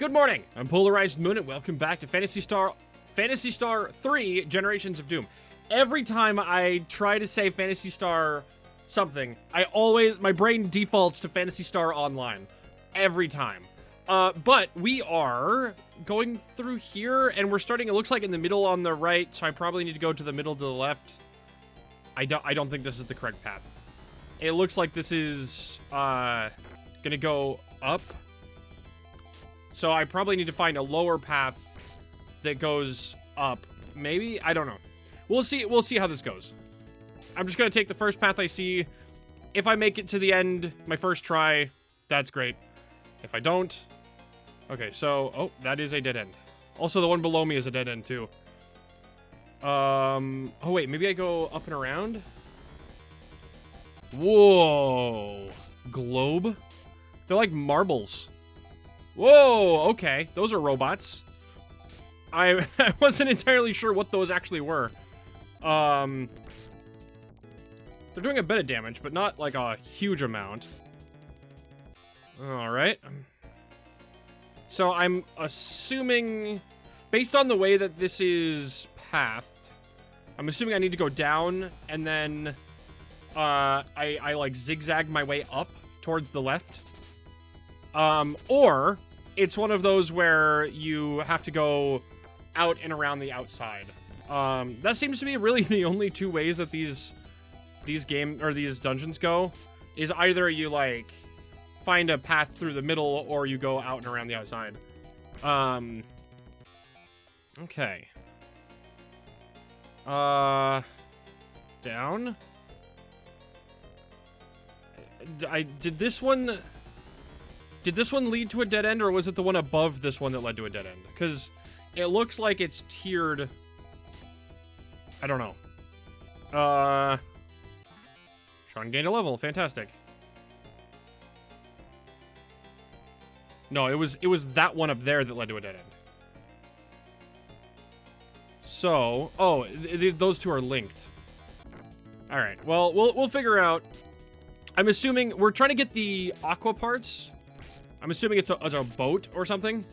Good morning, I'm PolarizedMoon and welcome back to Phantasy Star 3 Generations of Doom. Every time I try to say Phantasy Star something, my brain defaults to Phantasy Star Online. Every time. But we are going through here and we're starting, it looks like in the middle on the right, so I probably need to go to the middle to the left. I don't think this is the correct path. It looks like this is, gonna go up. So I probably need to find a lower path that goes up. Maybe? I don't know. We'll see how this goes. I'm just gonna take the first path I see. If I make it to the end, my first try, that's great. If I don't... Okay, so... Oh, that is a dead end. Also, the one below me is a dead end, too. Oh, wait, maybe I go up and around? Whoa. Globe? They're like marbles. Whoa, okay. Those are robots. I wasn't entirely sure what those actually were. They're doing a bit of damage, but not like a huge amount. Alright. So I'm assuming, based on the way that this is pathed, I'm assuming I need to go down and then I like zigzag my way up towards the left. Or it's one of those where you have to go out and around the outside. That seems to be really the only two ways that these dungeons go, is either you like find a path through the middle or you go out and around the outside. Okay. Down? Did this one lead to a dead end, or was it the one above this one that led to a dead end? Because it looks like it's tiered. I don't know. Sean gained a level. Fantastic. No, it was that one up there that led to a dead end. So, oh, those two are linked. All right. Well, we'll figure out. I'm assuming we're trying to get the aqua parts. I'm assuming it's a boat or something.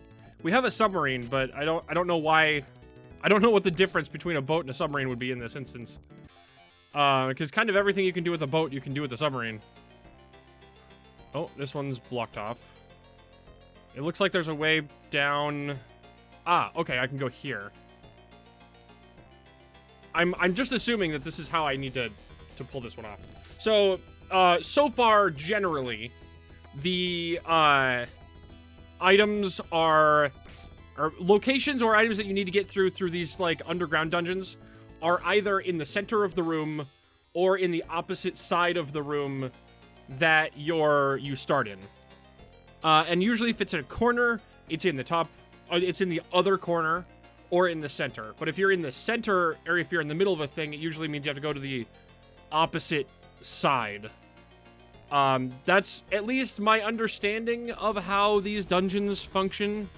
We have a submarine, but I don't know why. I don't know what the difference between a boat and a submarine would be in this instance. Because kind of everything you can do with a boat, you can do with a submarine. Oh, this one's blocked off. It looks like there's a way down. Ah, okay, I can go here. I'm just assuming that this is how I need to pull this one off. So, so far, generally, the items or locations or items that you need to get through these like underground dungeons are either in the center of the room or in the opposite side of the room that you start in. And usually if it's in a corner, it's in the top, it's in the other corner or in the center. But if you're in the center or if you're in the middle of a thing, it usually means you have to go to the opposite side. That's at least my understanding of how these dungeons function.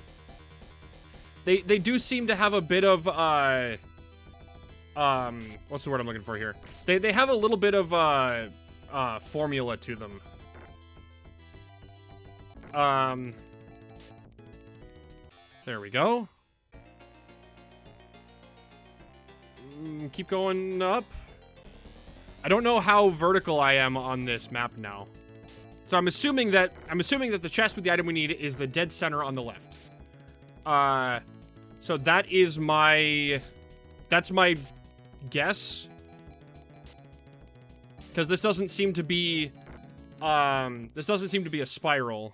They do seem to have a bit of, what's the word I'm looking for here? They have a little bit of, formula to them. There we go. Keep going up. I don't know how vertical I am on this map now. So I'm assuming that the chest with the item we need is the dead center on the left. So that's my guess. Because this doesn't seem to be a spiral.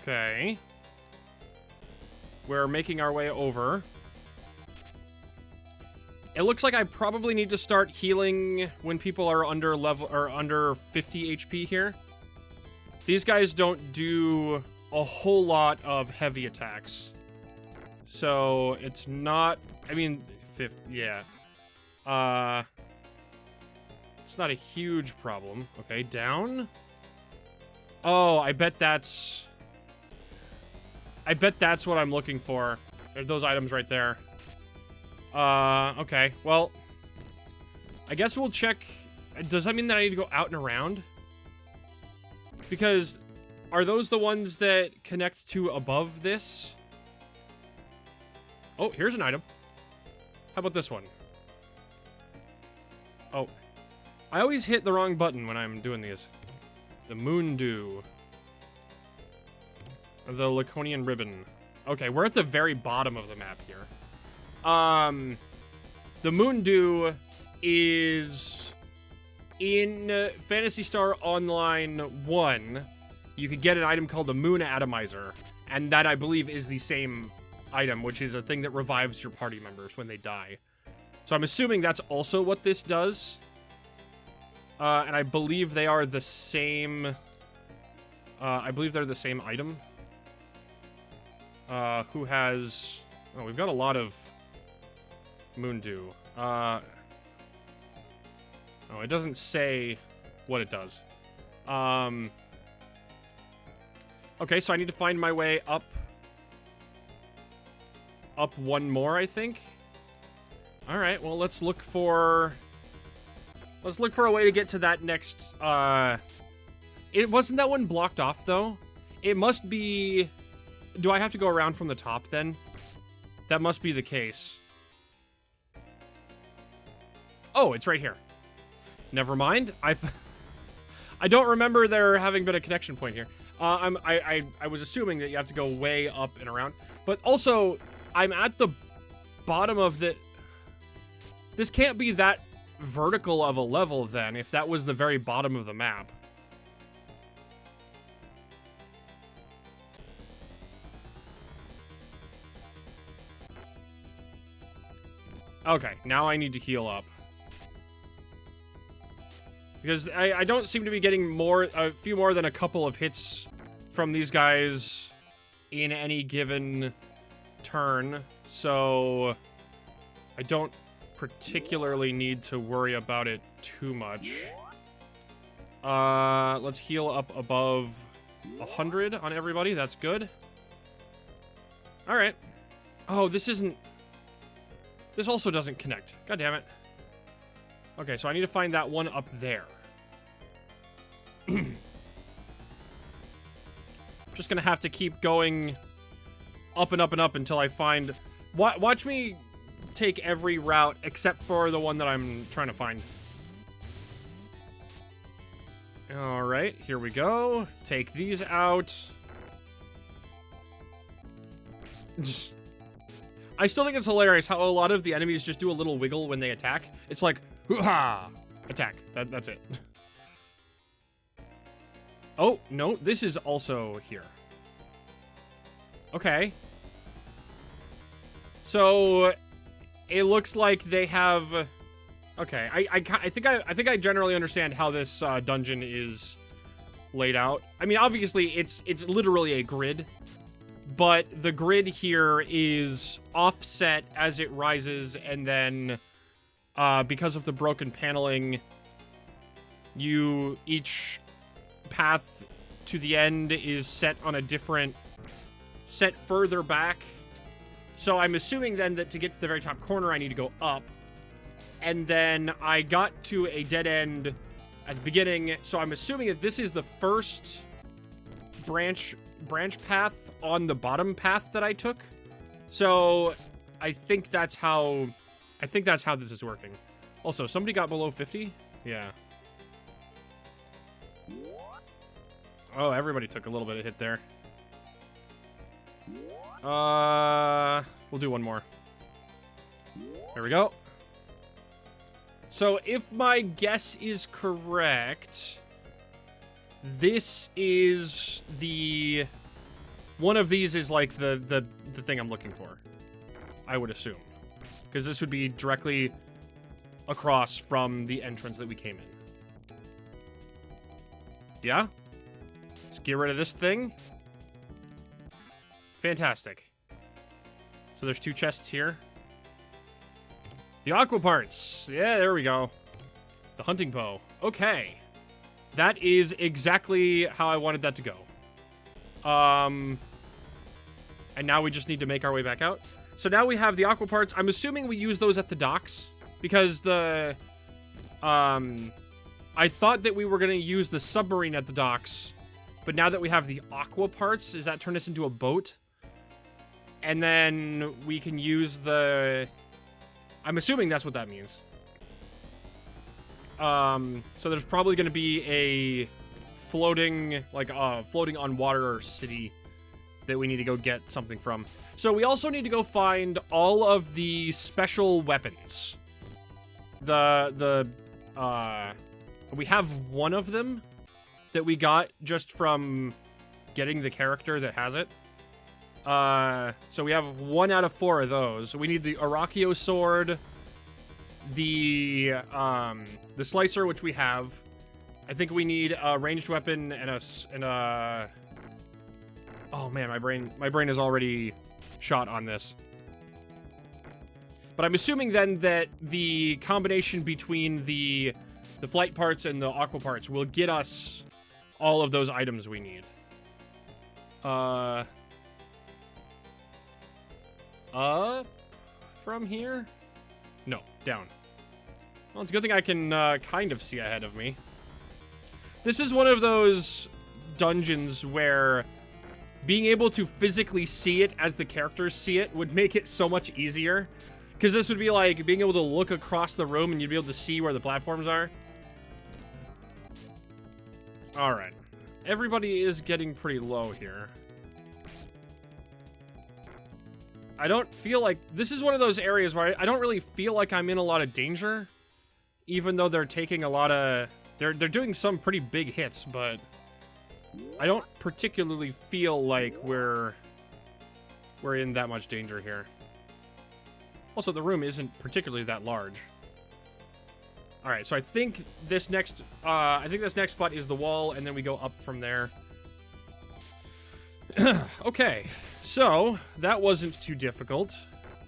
Okay. We're making our way over. It looks like I probably need to start healing when people are under level or under 50 HP here. These guys don't do a whole lot of heavy attacks. So it's not, I mean, yeah. It's not a huge problem. Okay, down. Oh, I bet that's what I'm looking for. Those items right there. Okay, well, I guess we'll check. Does that mean that I need to go out and around? Because Are those the ones that connect to above this? Oh, here's an item. How about this one? Oh. I always hit the wrong button when I'm doing these. The Moon Dew. The Laconian Ribbon. Okay, we're at the very bottom of the map here. The Moon Dew is in Phantasy Star Online 1. You could get an item called the Moon Atomizer, and that I believe is the same item, which is a thing that revives your party members when they die. So I'm assuming that's also what this does. And I believe they are the same. I believe they're the same item. Who has... Oh, we've got a lot of Moon Dew. Oh, it doesn't say what it does. Okay, so I need to find my way up. Up one more, I think. Alright, well, let's look for... Let's look for a way to get to that next, It wasn't that one blocked off, though? It must be... Do I have to go around from the top, then? That must be the case. Oh, it's right here. Never mind. I don't remember there having been a connection point here. I was assuming that you have to go way up and around. But also, I'm at the bottom of the... This can't be that vertical of a level, then, if that was the very bottom of the map. Okay, now I need to heal up. Because I don't seem to be getting a few more than a couple of hits from these guys in any given turn, so I don't particularly need to worry about it too much. Let's heal up above 100 on everybody. That's good. Alright. Oh, this isn't... This also doesn't connect. God damn it. Okay, so I need to find that one up there. Just gonna have to keep going up and up and up until I find... Watch me take every route except for the one that I'm trying to find. Alright, here we go. Take these out. I still think it's hilarious how a lot of the enemies just do a little wiggle when they attack. It's like, hoo-ha! Attack. That's it. Oh, no, this is also here. Okay. So, it looks like they have... Okay, I think I generally understand how this dungeon is laid out. I mean, obviously, it's literally a grid. But the grid here is offset as it rises, and then because of the broken paneling, each path to the end is set on a different, set further back. So I'm assuming then that to get to the very top corner, I need to go up. And then I got to a dead end at the beginning, so I'm assuming that this is the first branch path on the bottom path that I took. So I think that's how this is working. Also, somebody got below 50? Yeah. Oh, everybody took a little bit of hit there. We'll do one more. There we go. So if my guess is correct, this is the... One of these is like the thing I'm looking for, I would assume. Because this would be directly across from the entrance that we came in. Yeah? Let's get rid of this thing. Fantastic. So there's 2 chests here. The aqua parts. Yeah, there we go. The hunting bow. Okay. That is exactly how I wanted that to go. And now we just need to make our way back out. So now we have the aqua parts. I'm assuming we use those at the docks, because the... I thought that we were going to use the submarine at the docks, But now that we have the aqua parts, does that turn us into a boat? And then we can use the... I'm assuming that's what that means. So there's probably going to be a floating, like, floating on water city that we need to go get something from. So we also need to go find all of the special weapons. We have one of them that we got just from getting the character that has it. So we have 1 out of 4 of those. We need the Arachio sword, the slicer, which we have. I think we need a ranged weapon and a oh man, my brain is already shot on this. But I'm assuming then that the combination between the flight parts and the aqua parts will get us all of those items we need. Up from here? No, down. Well, it's a good thing I can kind of see ahead of me. This is one of those dungeons where being able to physically see it as the characters see it would make it so much easier. Because this would be like being able to look across the room and you'd be able to see where the platforms are. Alright. Everybody is getting pretty low here. I don't feel like... This is one of those areas where I don't really feel like I'm in a lot of danger. Even though they're taking a lot of... They're doing some pretty big hits, but... I don't particularly feel like we're in that much danger here. Also, the room isn't particularly that large. Alright, so I think this next spot is the wall, and then we go up from there. Okay, so that wasn't too difficult.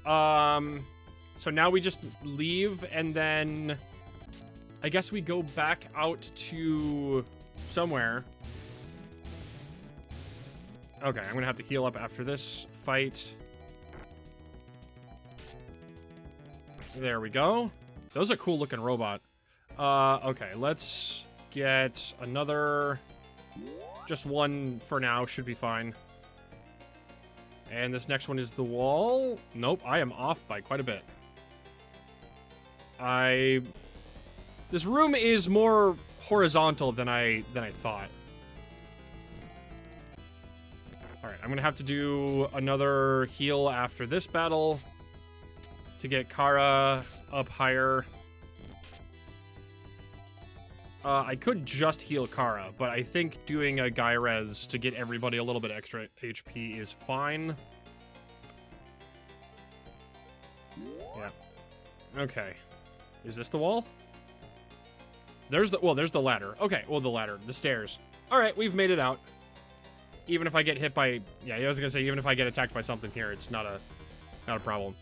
So now we just leave, and then I guess we go back out to somewhere. Okay, I'm gonna have to heal up after this fight. There we go. That was a cool looking robot. Okay, let's get another... Just one for now, should be fine. And this next one is the wall. Nope, I am off by quite a bit. This room is more horizontal than I thought. Alright, I'm gonna have to do another heal after this battle to get Kara up higher. I could just heal Kara, but I think doing a Guy Res to get everybody a little bit extra HP is fine. Yeah. Okay. Is this the wall? There's the ladder. Okay, well, the ladder. The stairs. Alright, we've made it out. Even if I get hit by... Yeah, I was gonna say, even if I get attacked by something here, it's not a problem.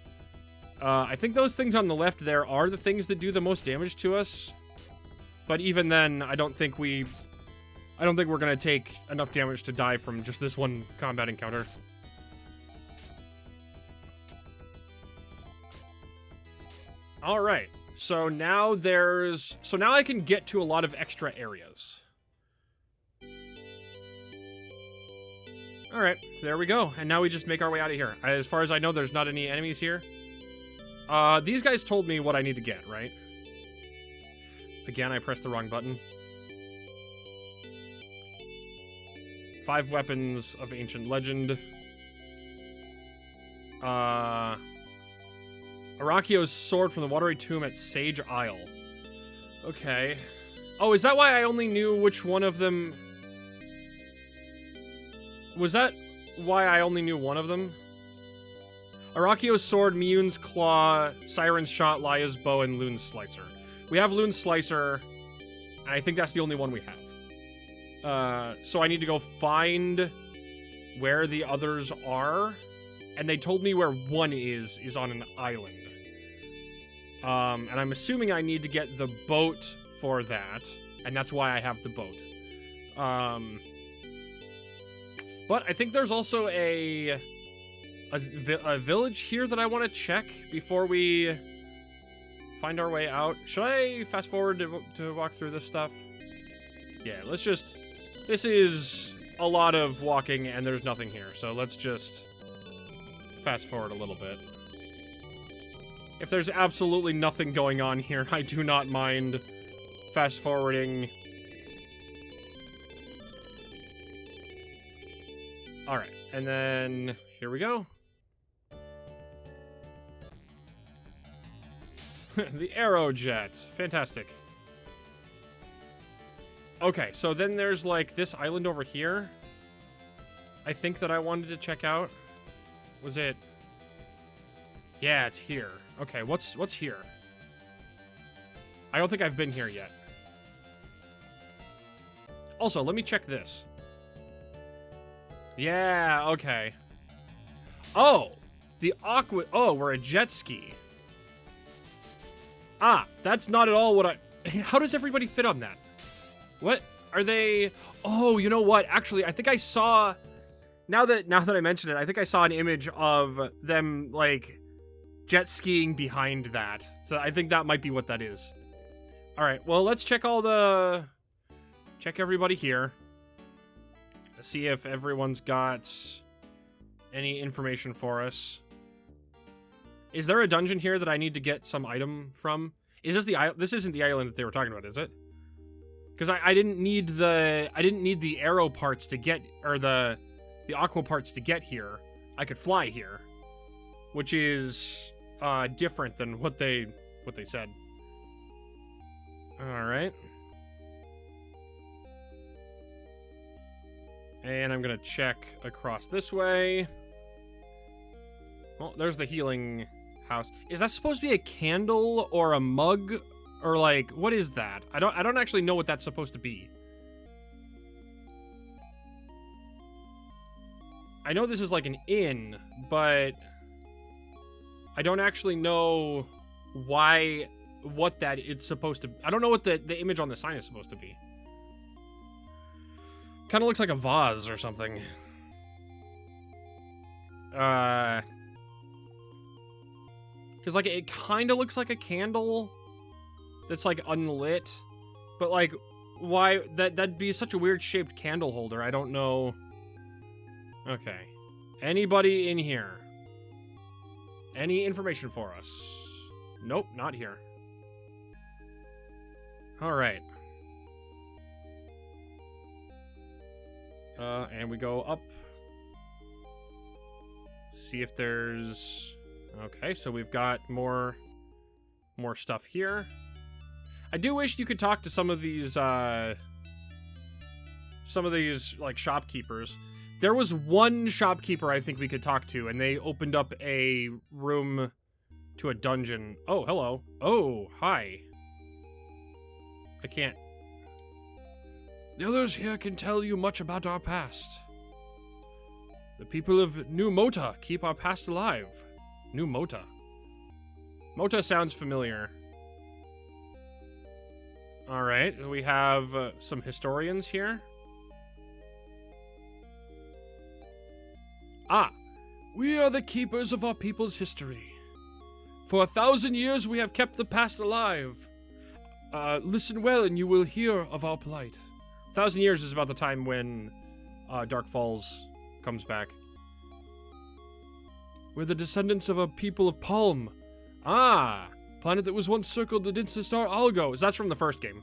I think those things on the left there are the things that do the most damage to us. But even then, I don't think we're gonna take enough damage to die from just this one combat encounter. Alright, so now I can get to a lot of extra areas. Alright, there we go. And now we just make our way out of here. As far as I know, there's not any enemies here. These guys told me what I need to get, right? Again, I pressed the wrong button. 5 weapons of ancient legend. Arachio's sword from the watery tomb at Sage Isle. Okay. Oh, is that why I only knew which one of them... Was that why I only knew one of them? Arachio's sword, Mion's claw, Siren's shot, Laya's bow, and Loon's slicer. We have Loon's slicer, and I think that's the only one we have. So I need to go find where the others are, and they told me where one is on an island. And I'm assuming I need to get the boat for that, and that's why I have the boat. But I think there's also a village here that I want to check before we find our way out. Should I fast forward to walk through this stuff? Yeah, let's just... This is a lot of walking and there's nothing here. So let's just fast forward a little bit. If there's absolutely nothing going on here, I do not mind fast forwarding. Alright, and then here we go. The Aerojet. Fantastic. Okay, so then there's like this island over here. I think that I wanted to check out. Was it? Yeah, it's here. Okay, what's here? I don't think I've been here yet. Also, let me check this. Yeah, okay. Oh, the aqua. Oh, we're a jet ski. Ah, that's not at all what I. How does everybody fit on that? What are they? Oh, you know what? Actually, I think I saw. Now that I mentioned it, I think I saw an image of them like jet skiing behind that. So I think that might be what that is. All right. Well, let's check check everybody here. See if everyone's got any information for us. Is there a dungeon here that I need to get some item from? Is this this isn't the island that they were talking about, is it? Because I didn't need the arrow parts to get, or the aqua parts to get here. I could fly here, which is different than what they said. All right. And I'm gonna check across this way. Well, there's the healing house. Is that supposed to be a candle or a mug? Or like, what is that? I don't actually know what that's supposed to be. I know this is like an inn, but I don't actually know what that it's supposed to. I don't know what the image on the sign is supposed to be. Kind of looks like a vase or something. Because like it kind of looks like a candle that's like unlit, but like why that'd be such a weird shaped candle holder. I don't know. Okay, anybody in here? Any information for us? Nope, not here. All right. And we go up. See if there's... Okay, so we've got more stuff here. I do wish you could talk to some of these like shopkeepers. There was one shopkeeper I think we could talk to, and they opened up a room to a dungeon. Oh, hello. Oh, hi. I can't. The others here can tell you much about our past. The people of New Mota keep our past alive. New Mota. Mota sounds familiar. Alright, we have some historians here. Ah, we are the keepers of our people's history. For 1,000 years we have kept the past alive. Listen well and you will hear of our plight. 1,000 years is about the time when Dark Falls comes back. We're the descendants of a people of Palm. Ah, planet that was once circled against the star Algos. That's from the first game.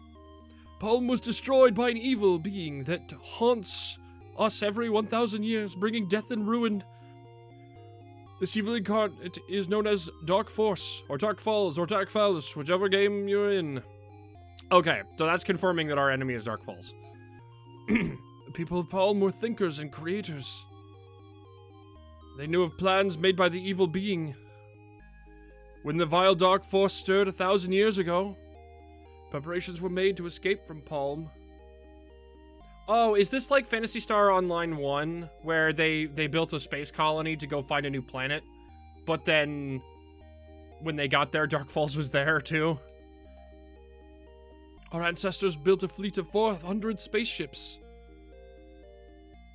Palm was destroyed by an evil being that haunts us every 1,000 years, bringing death and ruin. This evil incarnate is known as Dark Force, or Dark Falls, or Dark Falls, whichever game you're in. Okay, so that's confirming that our enemy is Dark Falls. The people of Palm were thinkers and creators. They knew of plans made by the evil being. When the vile Dark Force stirred 1,000 years ago, preparations were made to escape from Palm. Oh, is this like Phantasy Star Online 1, where they built a space colony to go find a new planet, but then when they got there, Dark Falls was there too? Our ancestors built a fleet of 400 spaceships.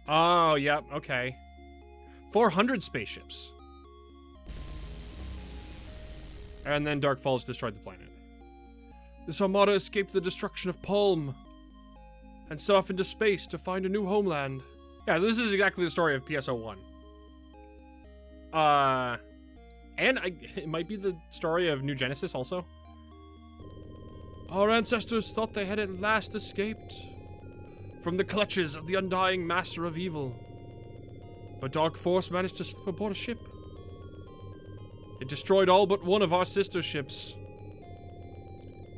Oh, yep, okay. 400 spaceships. And then Dark Falls destroyed the planet. This armada escaped the destruction of Palm and set off into space to find a new homeland. Yeah, this is exactly the story of PSO1. It might be the story of New Genesis also. Our ancestors thought they had at last escaped from the clutches of the undying master of evil. But Dark Force managed to slip aboard a ship. It destroyed all but one of our sister ships.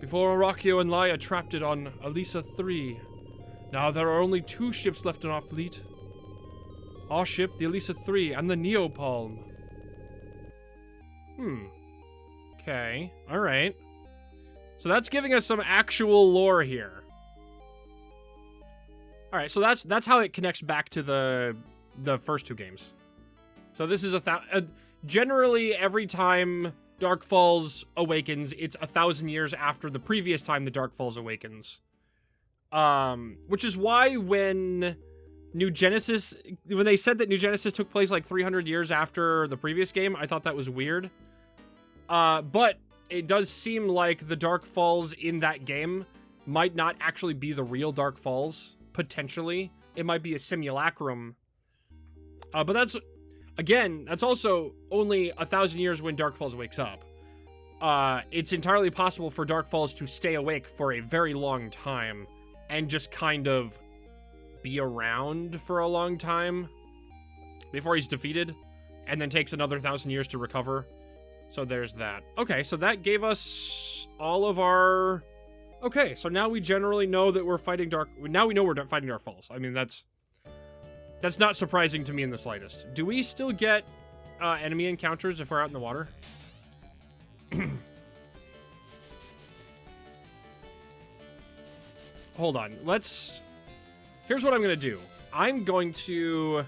Before Arakio and Laia trapped it on Elisa 3. Now there are only 2 ships left in our fleet. Our ship, the Elisa 3, and the Neopalm. Okay, alright. So that's giving us some actual lore here. Alright, so that's how it connects back to the first 2 games. So this is generally every time Dark Falls awakens, it's 1,000 years after the previous time the Dark Falls awakens. Which is why when they said that New Genesis took place like 300 years after the previous game, I thought that was weird. But it does seem like the Dark Falls in that game might not actually be the real Dark Falls, potentially. It might be a simulacrum. But that's also only 1,000 years when Dark Falls wakes up. It's entirely possible for Dark Falls to stay awake for a very long time and just kind of be around for a long time before he's defeated and then takes another 1,000 years to recover. So there's that. Okay, so that gave us all of our... Okay, so now we generally know that we're fighting Now we know we're fighting Dark Falls. I mean, that's not surprising to me in the slightest. Do we still get enemy encounters if we're out in the water? Hold on. Here's what I'm gonna do. I'm going to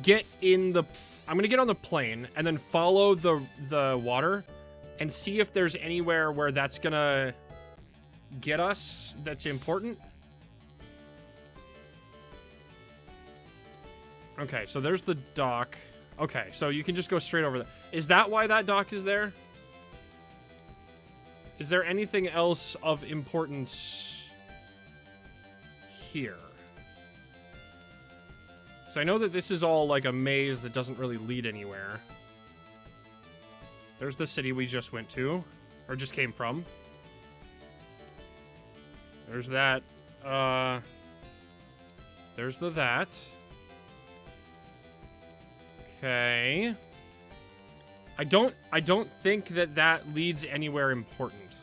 get on the plane and then follow the water and see if there's anywhere where that's gonna get us that's important. Okay, so there's the dock. Okay, so you can just go straight over there. Is that why that dock is there? Is there anything else of importance here? So I know that this is all like a maze that doesn't really lead anywhere. There's the city we just went to, or just came from. There's that. There's that. Okay. I don't think that leads anywhere important.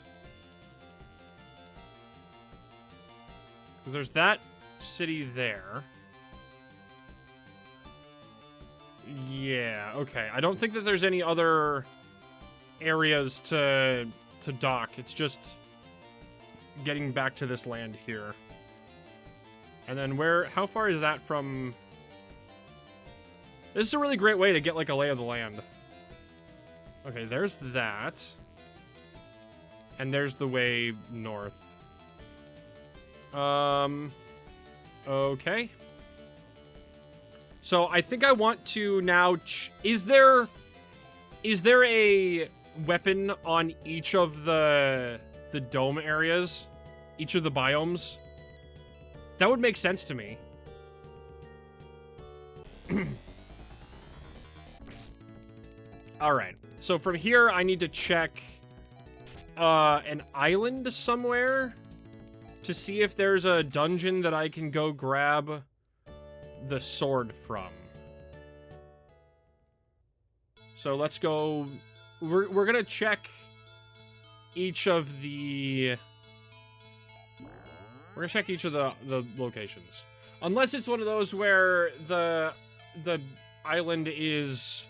Because there's that city there. Yeah, okay. I don't think that there's any other areas to dock. It's just getting back to this land here. And then how far is that from... This is a really great way to get like a lay of the land. Okay, there's that. And there's the way north. Okay. So I think I want to now... Is there a weapon on each of the dome areas? Each of the biomes? That would make sense to me. Alright. So from here, I need to check an island somewhere to see if there's a dungeon that I can go grab the sword from. So let's go... We're gonna check each of the... We're gonna check each of the locations. Unless it's one of those where the island is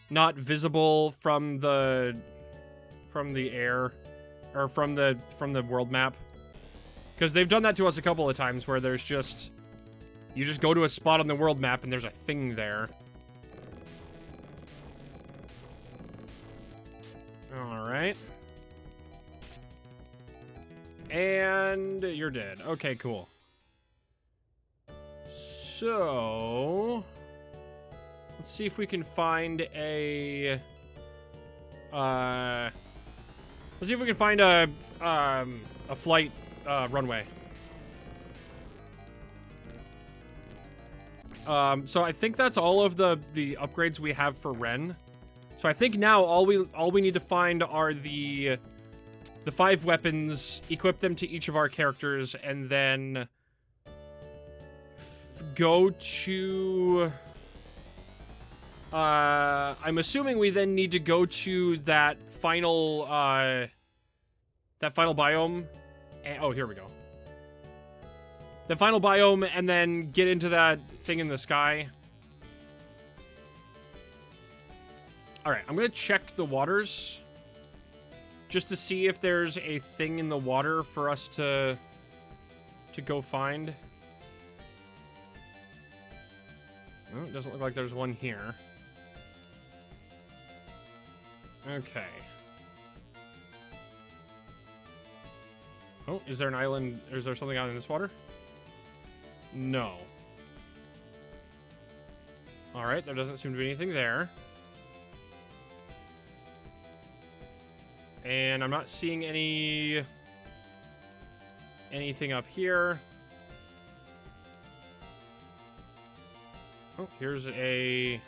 not visible from the air, or from the world map. Because they've done that to us a couple of times where there's just... You just go to a spot on the world map and there's a thing there. Alright. And you're dead. Okay, cool. So... Let's see if we can find a... Let's see if we can find a flight runway. So I think that's all of the upgrades we have for Ren. So I think now all we need to find are the 5 weapons, equip them to each of our characters, and then go to... I'm assuming we then need to go to that final biome. Oh, here we go. The final biome, and then get into that thing in the sky. Alright, I'm gonna check the waters. Just to see if there's a thing in the water for us to go find. Oh, it doesn't look like there's one here. Okay. Oh, is there an island? Or is there something out in this water? No. Alright, there doesn't seem to be anything there. And I'm not seeing anything up here. Oh, here's a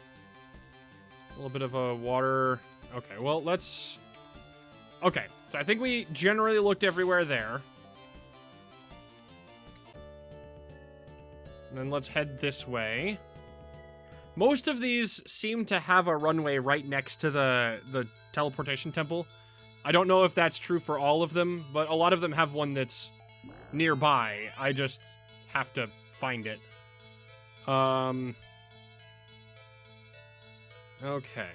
little bit of a water. Okay, well, let's... Okay, so I think we generally looked everywhere there. And then let's head this way. Most of these seem to have a runway right next to the teleportation temple. I don't know if that's true for all of them, but a lot of them have one that's nearby. I just have to find it. Okay.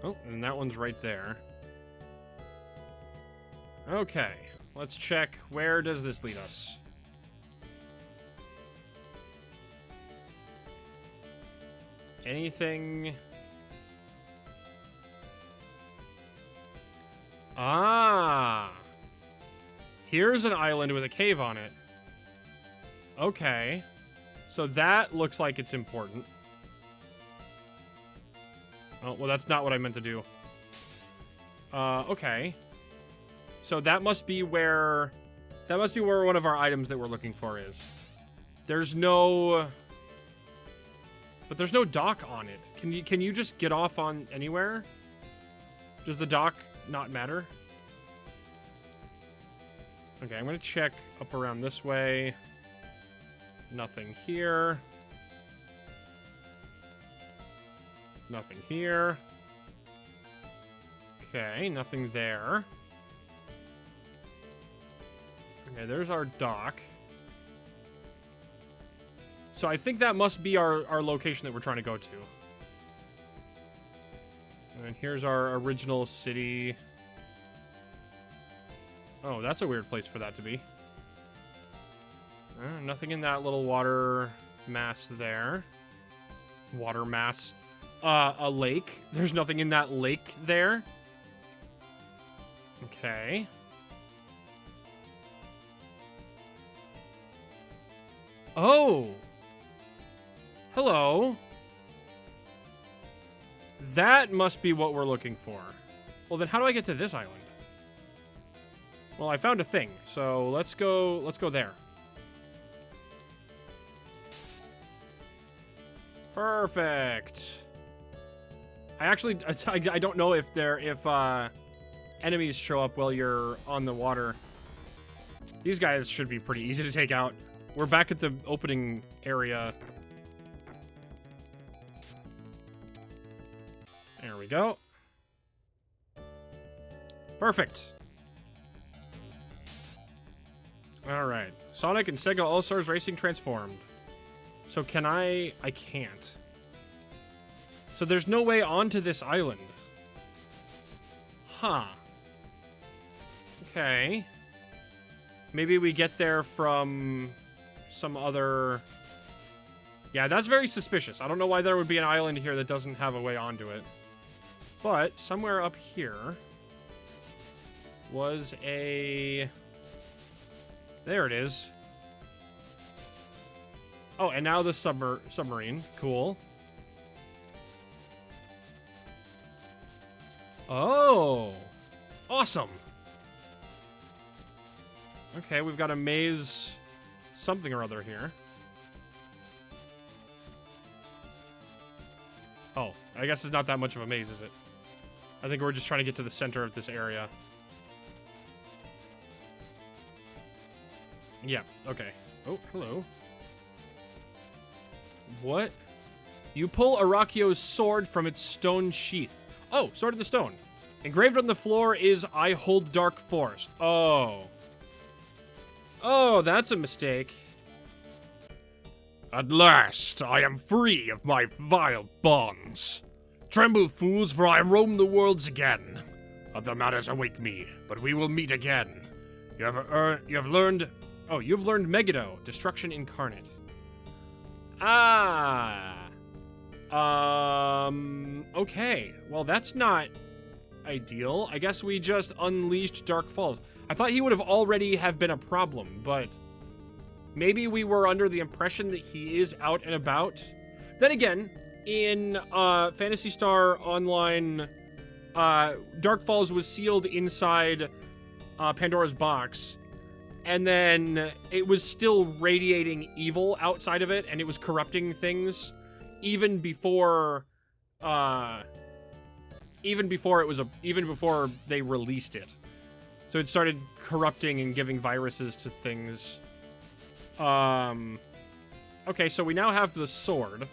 Oh, and that one's right there. Okay, let's check. Where does this lead us? Anything... Ah! Here's an island with a cave on it. Okay. So that looks like it's important. Oh, well, that's not what I meant to do. Okay. So that must be where... That must be where one of our items that we're looking for is. There's no... But there's no dock on it. Can you just get off on anywhere? Does the dock not matter? Okay, I'm gonna check up around this way. Nothing here. Nothing here. Okay, nothing there. Okay, there's our dock. So I think that must be our location that we're trying to go to. And here's our original city. Oh, that's a weird place for that to be. Nothing in that little water mass there. Water mass. A lake. There's nothing in that lake there. Okay. Oh! Hello. That must be what we're looking for. Well, then how do I get to this island? Well, I found a thing, so let's go there. Perfect. I don't know if enemies show up while you're on the water. These guys should be pretty easy to take out. We're back at the opening area. There we go. Perfect. Alright. Sonic and Sega All-Stars Racing transformed. So can I can't. So there's no way onto this island. Huh. Okay. Maybe we get there from some other... Yeah, that's very suspicious. I don't know why there would be an island here that doesn't have a way onto it. But somewhere up here was a... There it is. Oh, and now the submarine. Cool. Oh. Awesome. Okay, we've got a maze something or other here. Oh, I guess it's not that much of a maze, is it? I think we're just trying to get to the center of this area. Yeah, okay. Oh, hello. What? You pull Arakio's sword from its stone sheath. Oh, Sword of the Stone. Engraved on the floor is I hold dark force. Oh. Oh, that's a mistake. At last, I am free of my vile bonds. Tremble, fools, for I roam the worlds again. Other matters await me, but we will meet again. You have learned Megiddo, Destruction Incarnate. Ah. Okay. Well, that's not ideal. I guess we just unleashed Dark Falls. I thought he would have already have been a problem, but maybe we were under the impression that he is out and about. Then again, in Phantasy Star Online, Dark Falls was sealed inside Pandora's box, and then it was still radiating evil outside of it, and it was corrupting things even before they released it. So it started corrupting and giving viruses to things. Okay, so we now have the sword.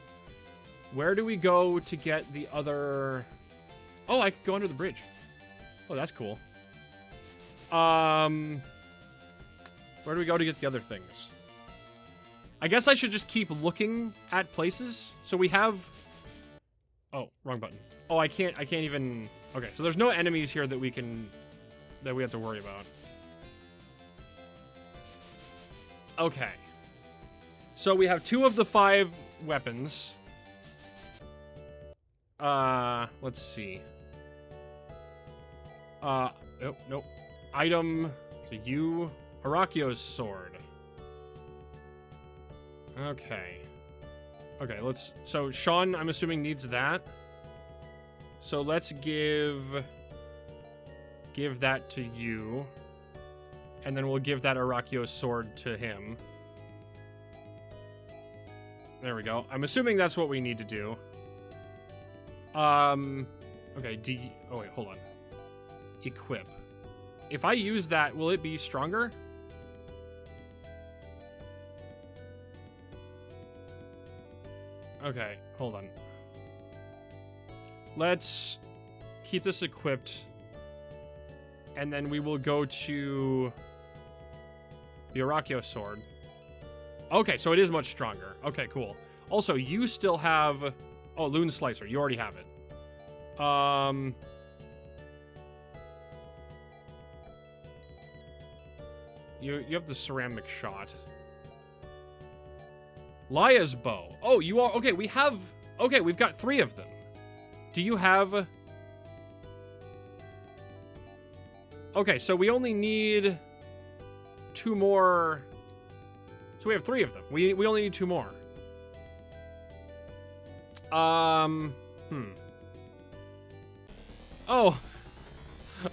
Where do we go to get the other... Oh, I can go under the bridge. Oh, that's cool. Where do we go to get the other things? I guess I should just keep looking at places. So we have... Oh, wrong button. Oh, I can't even... Okay, so there's no enemies here that we have to worry about. Okay. So we have 2 of the 5 weapons. Let's see. Oh, nope. Item, you, Arakio's sword. Okay. Okay, so Sean, I'm assuming, needs that. So let's give that to you. And then we'll give that Arakio sword to him. There we go. I'm assuming that's what we need to do. Okay, oh wait, hold on. Equip. If I use that, will it be stronger? Okay, hold on. Let's keep this equipped. And then we will go to the Arakio sword. Okay, so it is much stronger. Okay, cool. Also, you still have... Oh, Loon Slicer. You already have it. You have the ceramic shot. Laya's bow. Oh, you are... Okay, we have... Okay, we've got 3 of them. Do you have... Okay, so we only need 2 more... So we have 3 of them. We only need 2 more. Oh.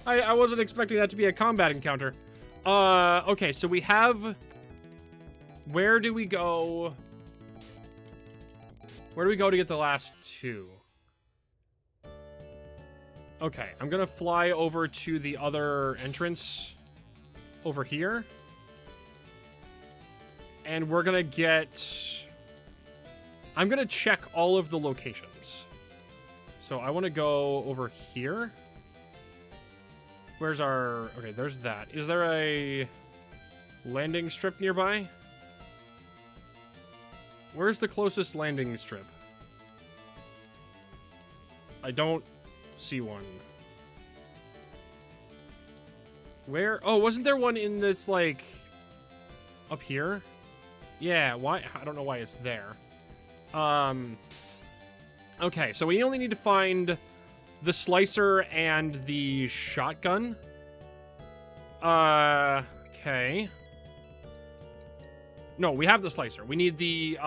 I wasn't expecting that to be a combat encounter. Okay, so we have... Where do we go? Where do we go to get the last 2? Okay, I'm gonna fly over to the other entrance over here. And we're gonna get... I'm gonna check all of the locations. So I want to go over here. Where's our... Okay, there's that. Is there a landing strip nearby? Where's the closest landing strip? I don't see one. Where? Oh, wasn't there one in this, like... Up here? Yeah, why? I don't know why it's there. Okay, so we only need to find the slicer and the shotgun. Okay. No, we have the slicer. We need the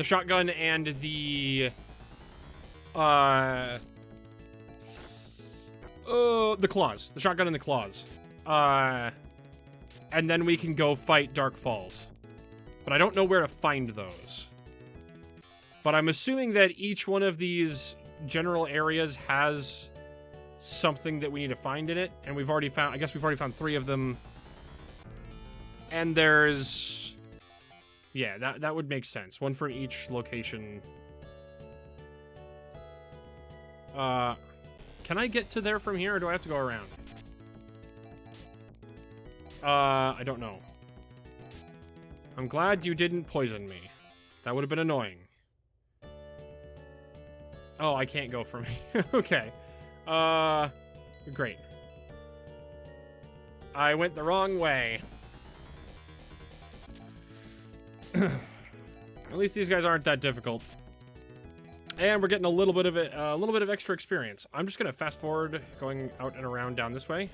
shotgun and the claws. The shotgun and the claws. And then we can go fight Dark Falls. But I don't know where to find those. But I'm assuming that each one of these general areas has something that we need to find in it. And we've already found, I guess we've already found 3 of them. And there's, yeah, that would make sense. 1 from each location. Can I get to there from here, or do I have to go around? I don't know. I'm glad you didn't poison me. That would have been annoying. Oh, I can't go from here. Okay. Great. I went the wrong way. At least these guys aren't that difficult. And we're getting a little bit of extra experience. I'm just gonna fast forward, going out and around down this way.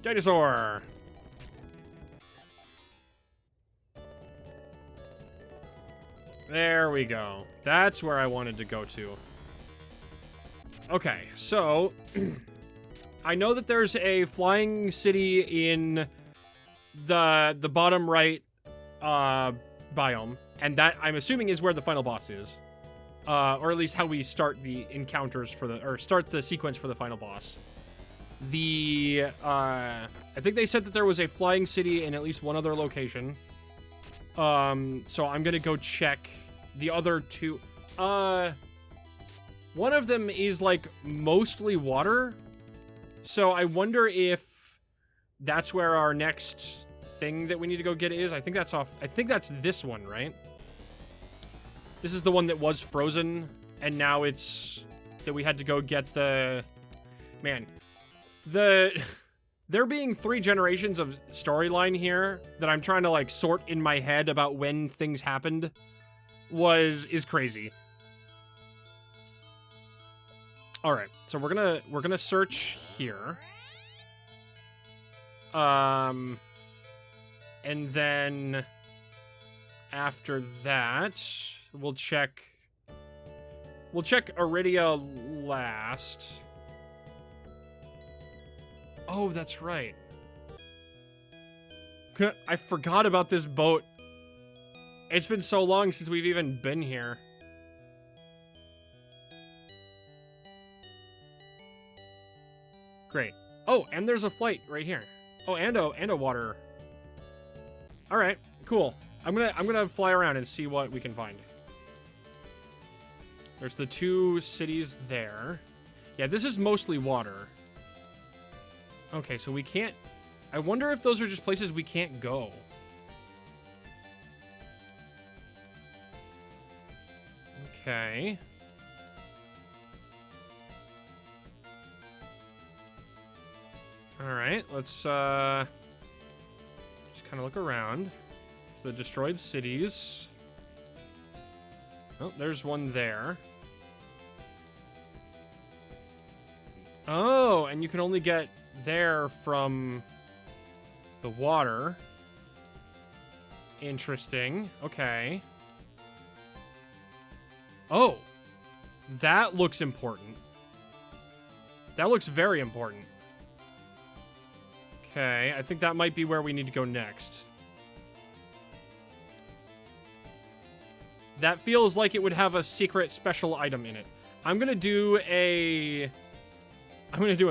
Dinosaur. There we go. That's where I wanted to go to. Okay, so I know that there's a flying city in the bottom right biome, and that I'm assuming is where the final boss is, or at least how we start the encounters for the, or start the sequence for the final boss. The I think they said that there was a flying city in at least one other location. So I'm gonna go check the other 2. One of them is like mostly water, so I wonder if that's where our next thing that we need to go get is. I think that's off. I think that's this one, right? This is the one that was frozen, and now it's that we had to go get the, man, there being 3 generations of storyline here that I'm trying to like sort in my head about when things happened is crazy. All right, so we're gonna search here, and then after that we'll check Iridia last. Oh, that's right. I forgot about this boat. It's been so long since we've even been here. Great. Oh, and there's a flight right here. Oh, and a water. All right, cool. I'm gonna fly around and see what we can find. There's the 2 cities there. Yeah, this is mostly water. Okay, so we can't... I wonder if those are just places we can't go. Okay. Alright, let's just kind of look around. So the destroyed cities. Oh, there's one there. Oh, and you can only get there from the water. Interesting. Okay. Oh, that looks important. That looks very important. Okay, I think that might be where we need to go next. That feels like it would have a secret special item in it. I'm gonna do a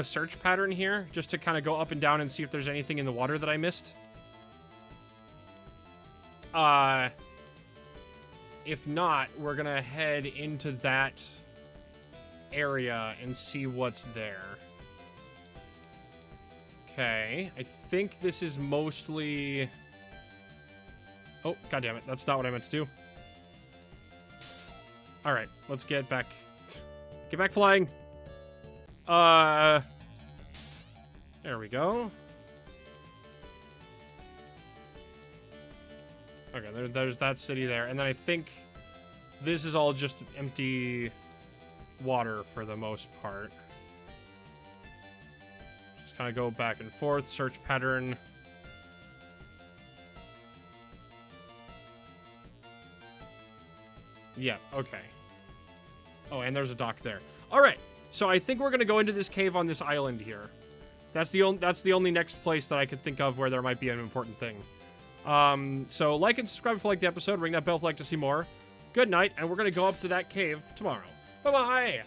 search pattern here, just to kind of go up and down and see if there's anything in the water that I missed. If not, we're gonna head into that area and see what's there. Okay, I think this is mostly... Oh, goddammit, that's not what I meant to do. Alright, let's get back. Get back flying! There we go. Okay, there's that city there. And then I think this is all just empty water for the most part. Just kind of go back and forth, search pattern. Yeah, okay. Oh, and there's a dock there. All right, so I think we're gonna go into this cave on this island here. That's the only next place that I could think of where there might be an important thing. So like and subscribe if you like the episode. Ring that bell if you like to see more. Good night, and we're going to go up to that cave tomorrow. Bye-bye!